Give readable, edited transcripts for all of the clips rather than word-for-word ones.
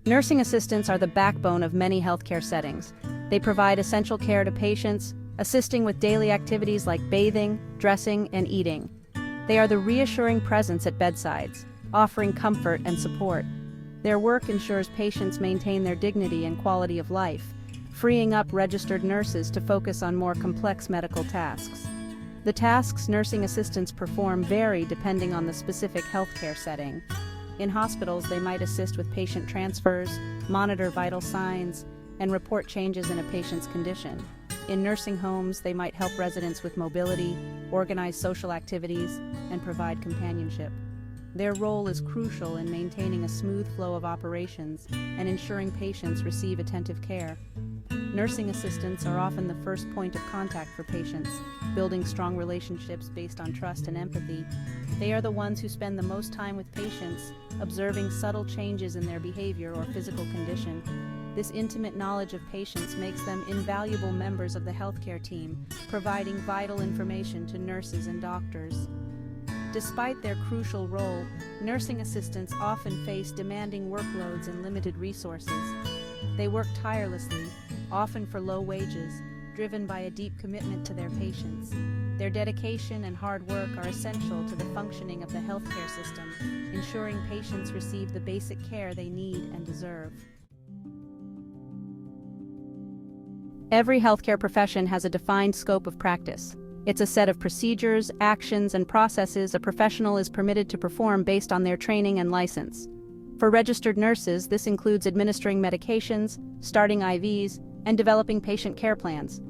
Nursing assistants are the backbone of many healthcare settings. They provide essential care to patients, assisting with daily activities like bathing, dressing, and eating. They are the reassuring presence at bedsides, offering comfort and support. Their work ensures patients maintain their dignity and quality of life, freeing up registered nurses to focus on more complex medical tasks. The tasks nursing assistants perform vary depending on the specific healthcare setting. In hospitals, they might assist with patient transfers, monitor vital signs, and report changes in a patient's condition. In nursing homes, they might help residents with mobility, organize social activities, and provide companionship. Their role is crucial in maintaining a smooth flow of operations and ensuring patients receive attentive care. Nursing assistants are often the first point of contact for patients, building strong relationships based on trust and empathy. They are the ones who spend the most time with patients, observing subtle changes in their behavior or physical condition. This intimate knowledge of patients makes them invaluable members of the healthcare team, providing vital information to nurses and doctors. Despite their crucial role, nursing assistants often face demanding workloads and limited resources. They work tirelessly, often for low wages, driven by a deep commitment to their patients. Their dedication and hard work are essential to the functioning of the healthcare system, ensuring patients receive the basic care they need and deserve. Every healthcare profession has a defined scope of practice. It's a set of procedures, actions, and processes a professional is permitted to perform based on their training and license. For registered nurses, this includes administering medications, starting IVs, and developing patient care plans.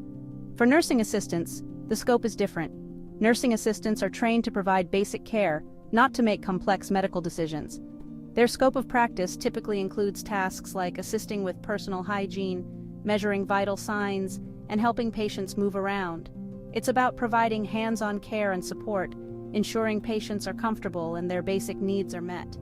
For nursing assistants, the scope is different. Nursing assistants are trained to provide basic care, not to make complex medical decisions. Their scope of practice typically includes tasks like assisting with personal hygiene, measuring vital signs, and helping patients move around. It's about providing hands-on care and support, ensuring patients are comfortable and their basic needs are met.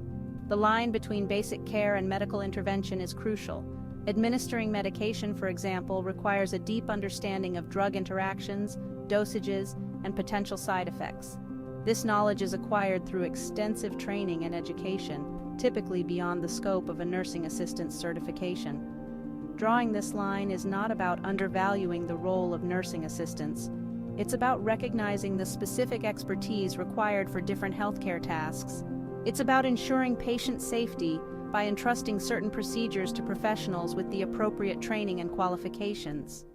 The line between basic care and medical intervention is crucial. Administering medication, for example, requires a deep understanding of drug interactions, dosages, and potential side effects. This knowledge is acquired through extensive training and education, typically beyond the scope of a nursing assistant certification. Drawing this line is not about undervaluing the role of nursing assistants. It's about recognizing the specific expertise required for different healthcare tasks. It's about ensuring patient safety by entrusting certain procedures to professionals with the appropriate training and qualifications.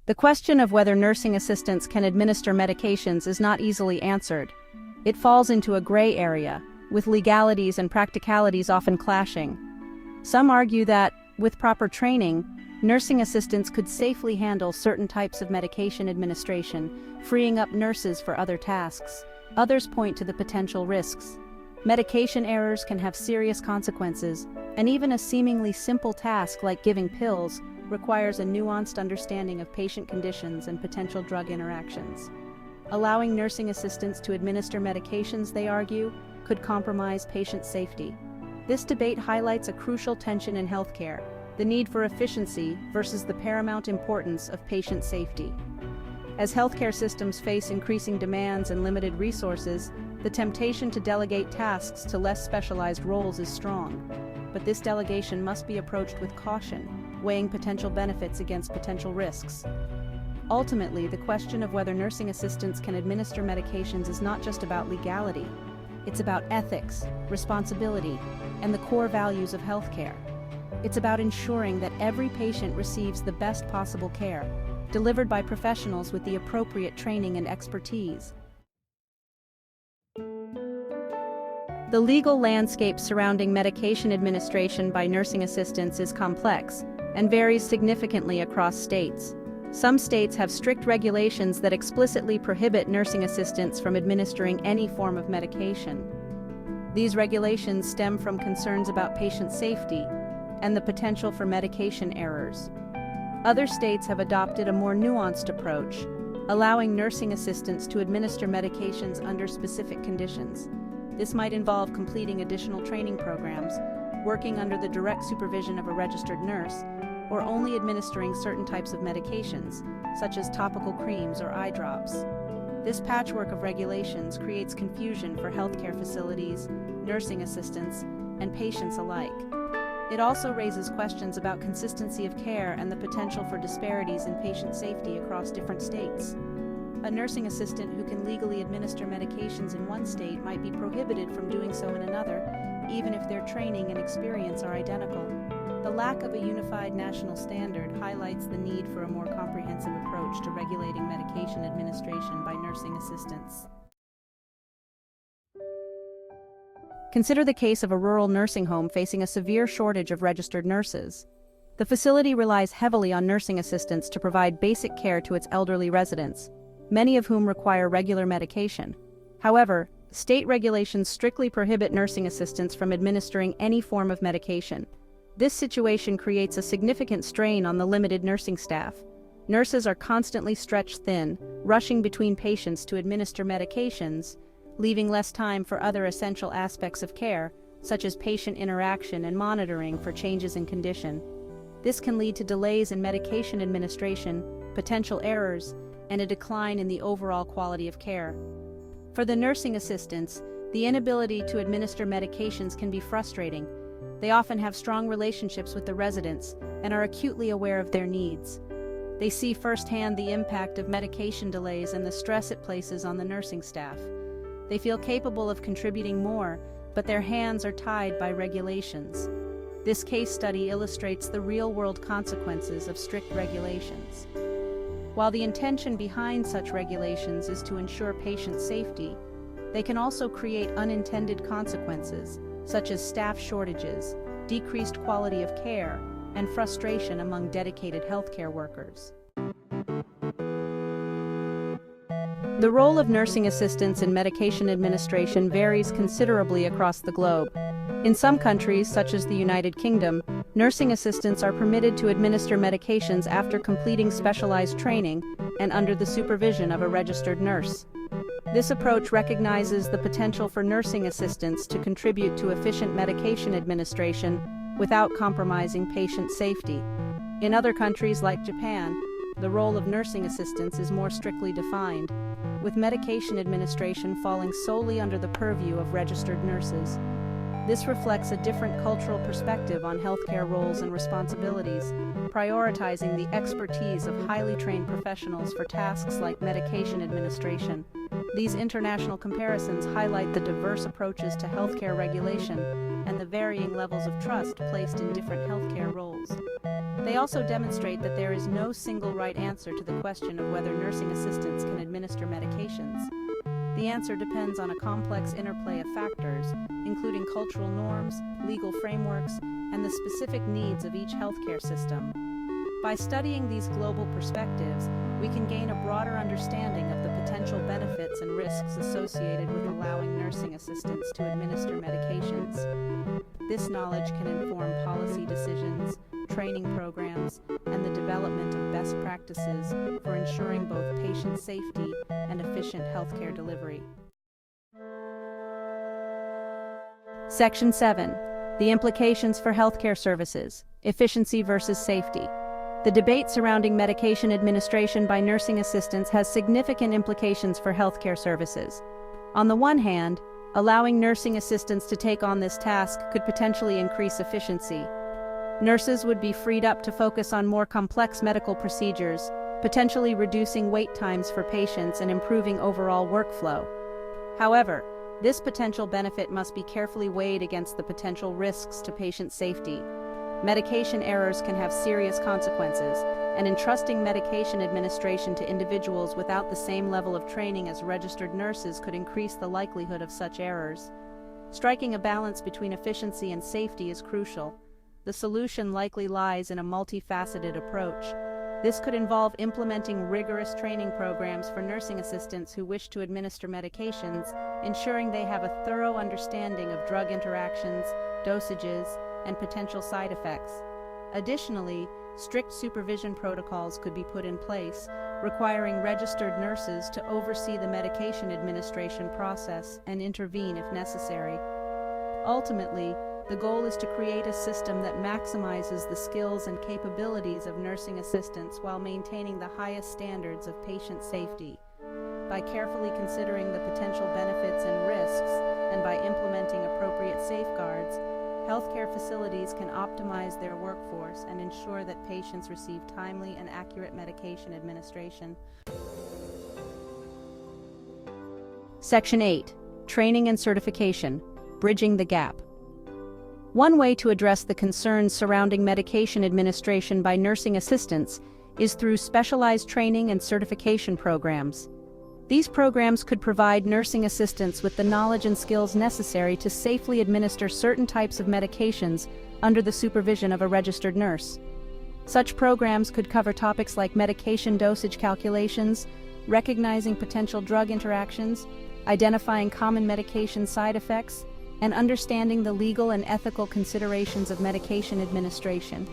The question of whether nursing assistants can administer medications is not easily answered. It falls into a gray area, with legalities and practicalities often clashing. Some argue that, with proper training, nursing assistants could safely handle certain types of medication administration, freeing up nurses for other tasks. Others point to the potential risks. Medication errors can have serious consequences, and even a seemingly simple task like giving pills requires a nuanced understanding of patient conditions and potential drug interactions. Allowing nursing assistants to administer medications, they argue, could compromise patient safety. This debate highlights a crucial tension in healthcare, the need for efficiency versus the paramount importance of patient safety. As healthcare systems face increasing demands and limited resources, the temptation to delegate tasks to less specialized roles is strong. But this delegation must be approached with caution, weighing potential benefits against potential risks. Ultimately, the question of whether nursing assistants can administer medications is not just about legality. It's about ethics, responsibility, and the core values of healthcare. It's about ensuring that every patient receives the best possible care, delivered by professionals with the appropriate training and expertise. The legal landscape surrounding medication administration by nursing assistants is complex and varies significantly across states. Some states have strict regulations that explicitly prohibit nursing assistants from administering any form of medication. These regulations stem from concerns about patient safety and the potential for medication errors. Other states have adopted a more nuanced approach, allowing nursing assistants to administer medications under specific conditions. This might involve completing additional training programs, working under the direct supervision of a registered nurse, or only administering certain types of medications, such as topical creams or eye drops. This patchwork of regulations creates confusion for healthcare facilities, nursing assistants, and patients alike. It also raises questions about consistency of care and the potential for disparities in patient safety across different states. A nursing assistant who can legally administer medications in one state might be prohibited from doing so in another, even if their training and experience are identical. The lack of a unified national standard highlights the need for a more comprehensive approach to regulating medication administration by nursing assistants. Consider the case of a rural nursing home facing a severe shortage of registered nurses. The facility relies heavily on nursing assistants to provide basic care to its elderly residents, many of whom require regular medication. However, state regulations strictly prohibit nursing assistants from administering any form of medication. This situation creates a significant strain on the limited nursing staff. Nurses are constantly stretched thin, rushing between patients to administer medications, leaving less time for other essential aspects of care, such as patient interaction and monitoring for changes in condition. This can lead to delays in medication administration, potential errors, and a decline in the overall quality of care. For the nursing assistants, the inability to administer medications can be frustrating. They often have strong relationships with the residents and are acutely aware of their needs. They see firsthand the impact of medication delays and the stress it places on the nursing staff. They feel capable of contributing more, but their hands are tied by regulations. This case study illustrates the real-world consequences of strict regulations. While the intention behind such regulations is to ensure patient safety, they can also create unintended consequences, such as staff shortages, decreased quality of care, and frustration among dedicated healthcare workers. The role of nursing assistants in medication administration varies considerably across the globe. In some countries, such as the United Kingdom, nursing assistants are permitted to administer medications after completing specialized training and under the supervision of a registered nurse. This approach recognizes the potential for nursing assistants to contribute to efficient medication administration without compromising patient safety. In other countries like Japan, the role of nursing assistants is more strictly defined, with medication administration falling solely under the purview of registered nurses. This reflects a different cultural perspective on healthcare roles and responsibilities, prioritizing the expertise of highly trained professionals for tasks like medication administration. These international comparisons highlight the diverse approaches to healthcare regulation and the varying levels of trust placed in different healthcare roles. They also demonstrate that there is no single right answer to the question of whether nursing assistants can administer medications. The answer depends on a complex interplay of factors, including cultural norms, legal frameworks, and the specific needs of each healthcare system. By studying these global perspectives, we can gain a broader understanding of the potential benefits and risks associated with allowing nursing assistants to administer medications. This knowledge can inform policy decisions, training programs, and the development of best practices for ensuring both patient safety and efficient healthcare delivery. Section 7. The implications for healthcare services, efficiency versus safety. The debate surrounding medication administration by nursing assistants has significant implications for healthcare services. On the one hand, allowing nursing assistants to take on this task could potentially increase efficiency. Nurses would be freed up to focus on more complex medical procedures, potentially reducing wait times for patients and improving overall workflow. However, this potential benefit must be carefully weighed against the potential risks to patient safety. Medication errors can have serious consequences, and entrusting medication administration to individuals without the same level of training as registered nurses could increase the likelihood of such errors. Striking a balance between efficiency and safety is crucial. The solution likely lies in a multifaceted approach. This could involve implementing rigorous training programs for nursing assistants who wish to administer medications, ensuring they have a thorough understanding of drug interactions, dosages, and potential side effects. Additionally, strict supervision protocols could be put in place, requiring registered nurses to oversee the medication administration process and intervene if necessary. Ultimately, the goal is to create a system that maximizes the skills and capabilities of nursing assistants while maintaining the highest standards of patient safety. By carefully considering the potential benefits and risks, and by implementing appropriate safeguards, healthcare facilities can optimize their workforce and ensure that patients receive timely and accurate medication administration. Section 8. Training and Certification. Bridging the Gap. One way to address the concerns surrounding medication administration by nursing assistants is through specialized training and certification programs. These programs could provide nursing assistants with the knowledge and skills necessary to safely administer certain types of medications under the supervision of a registered nurse. Such programs could cover topics like medication dosage calculations, recognizing potential drug interactions, identifying common medication side effects, and understanding the legal and ethical considerations of medication administration.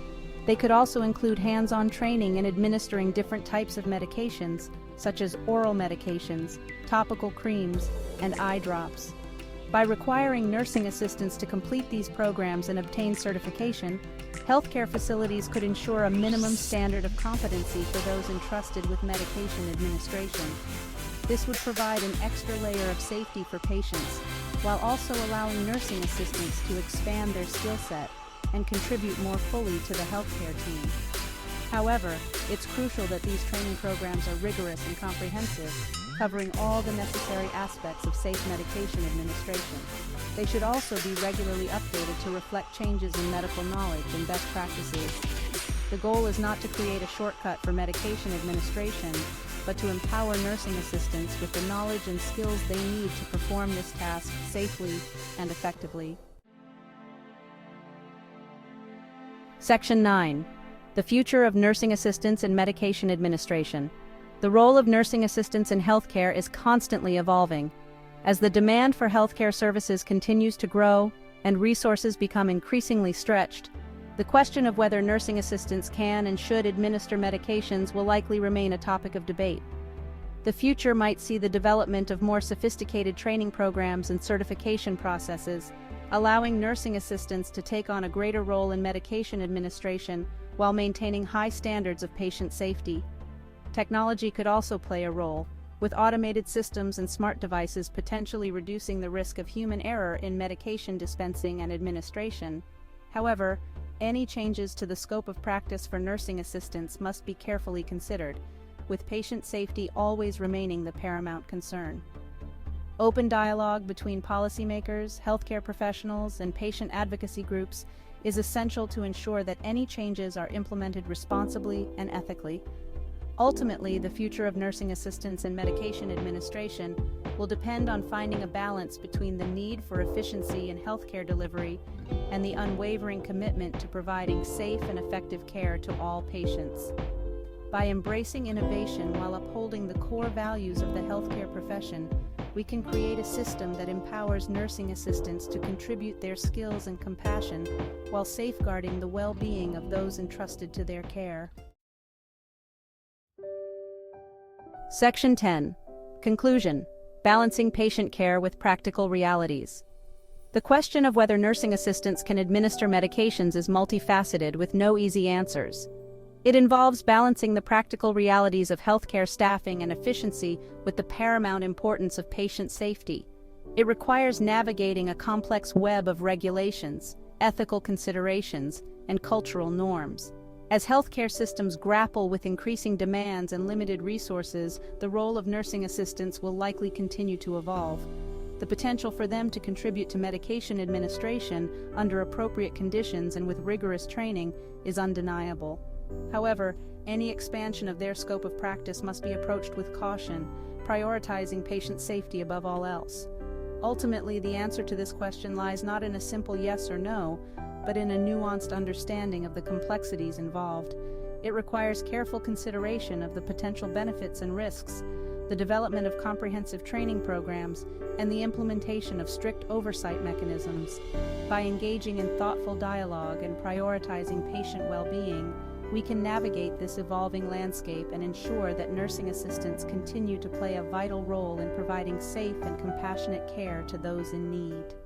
They could also include hands-on training in administering different types of medications, such as oral medications, topical creams, and eye drops. By requiring nursing assistants to complete these programs and obtain certification, healthcare facilities could ensure a minimum standard of competency for those entrusted with medication administration. This would provide an extra layer of safety for patients, while also allowing nursing assistants to expand their skill set and contribute more fully to the healthcare team. However, it's crucial that these training programs are rigorous and comprehensive, covering all the necessary aspects of safe medication administration. They should also be regularly updated to reflect changes in medical knowledge and best practices. The goal is not to create a shortcut for medication administration, but to empower nursing assistants with the knowledge and skills they need to perform this task safely and effectively. Section 9. The future of nursing assistants in medication administration. The role of nursing assistants in healthcare is constantly evolving. As the demand for healthcare services continues to grow and resources become increasingly stretched, the question of whether nursing assistants can and should administer medications will likely remain a topic of debate. The future might see the development of more sophisticated training programs and certification processes, allowing nursing assistants to take on a greater role in medication administration while maintaining high standards of patient safety. Technology could also play a role, with automated systems and smart devices potentially reducing the risk of human error in medication dispensing and administration. However, any changes to the scope of practice for nursing assistants must be carefully considered, with patient safety always remaining the paramount concern. Open dialogue between policymakers, healthcare professionals, and patient advocacy groups is essential to ensure that any changes are implemented responsibly and ethically. Ultimately, the future of nursing assistants in medication administration will depend on finding a balance between the need for efficiency in healthcare delivery and the unwavering commitment to providing safe and effective care to all patients. By embracing innovation while upholding the core values of the healthcare profession, we can create a system that empowers nursing assistants to contribute their skills and compassion while safeguarding the well-being of those entrusted to their care. Section 10. Conclusion. Balancing patient care with practical realities. The question of whether nursing assistants can administer medications is multifaceted with no easy answers. It involves balancing the practical realities of healthcare staffing and efficiency with the paramount importance of patient safety. It requires navigating a complex web of regulations, ethical considerations, and cultural norms. As healthcare systems grapple with increasing demands and limited resources, the role of nursing assistants will likely continue to evolve. The potential for them to contribute to medication administration under appropriate conditions and with rigorous training is undeniable. However, any expansion of their scope of practice must be approached with caution, prioritizing patient safety above all else. Ultimately, the answer to this question lies not in a simple yes or no, but in a nuanced understanding of the complexities involved. It requires careful consideration of the potential benefits and risks, the development of comprehensive training programs, and the implementation of strict oversight mechanisms. By engaging in thoughtful dialogue and prioritizing patient well-being, we can navigate this evolving landscape and ensure that nursing assistants continue to play a vital role in providing safe and compassionate care to those in need.